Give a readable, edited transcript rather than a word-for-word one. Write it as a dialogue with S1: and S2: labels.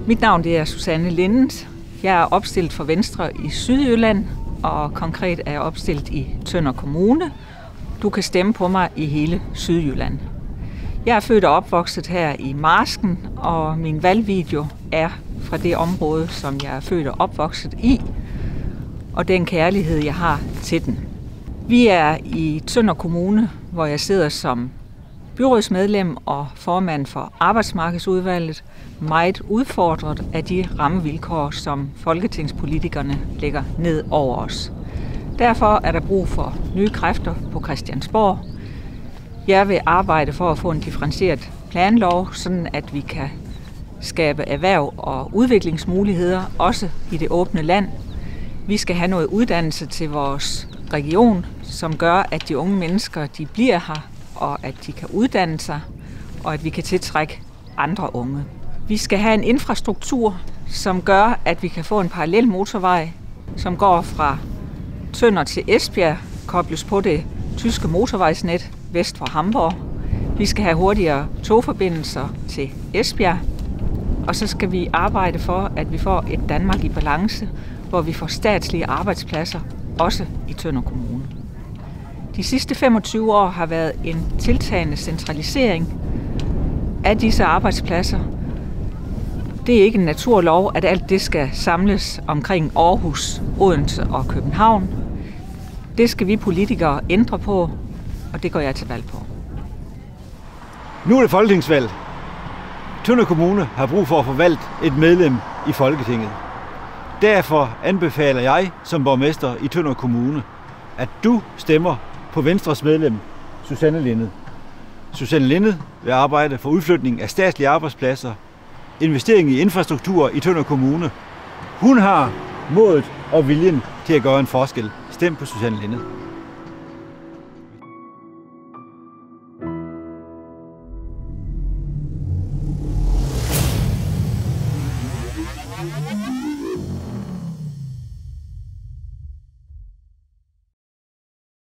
S1: Mit navn er Susanne Lindet. Jeg er opstillet for Venstre i Sydjylland, og konkret er jeg opstillet i Tønder Kommune. Du kan stemme på mig i hele Sydjylland. Jeg er født og opvokset her i Marsken, og min valgvideo er fra det område, som jeg er født og opvokset i, og den kærlighed, jeg har til den. Vi er i Tønder Kommune, hvor jeg sidder som byrådsmedlem og formand for arbejdsmarkedsudvalget, meget udfordret af de rammevilkår, som folketingspolitikerne lægger ned over os. Derfor er der brug for nye kræfter på Christiansborg. Jeg vil arbejde for at få en differentieret planlov, sådan at vi kan skabe erhverv og udviklingsmuligheder, også i det åbne land. Vi skal have noget uddannelse til vores region, som gør, at de unge mennesker de bliver her, og at de kan uddanne sig, og at vi kan tiltrække andre unge. Vi skal have en infrastruktur, som gør, at vi kan få en parallel motorvej, som går fra Tønder til Esbjerg, kobles på det tyske motorvejsnet vest for Hamburg. Vi skal have hurtigere togforbindelser til Esbjerg, og så skal vi arbejde for, at vi får et Danmark i balance, hvor vi får statslige arbejdspladser, også i Tønder Kommune. De sidste 25 år har været en tiltagende centralisering af disse arbejdspladser. Det er ikke en naturlov, at alt det skal samles omkring Aarhus, Odense og København. Det skal vi politikere ændre på, og det går jeg til valg på.
S2: Nu er det folketingsvalg. Tønder Kommune har brug for at få valgt et medlem i Folketinget. Derfor anbefaler jeg som borgmester i Tønder Kommune, at du stemmer på Venstres medlem, Susanne Lindet. Susanne Lindet vil arbejde for udflytning af statslige arbejdspladser, investering i infrastruktur i Tønder Kommune. Hun har modet og viljen til at gøre en forskel. Stem på Susanne Lindet.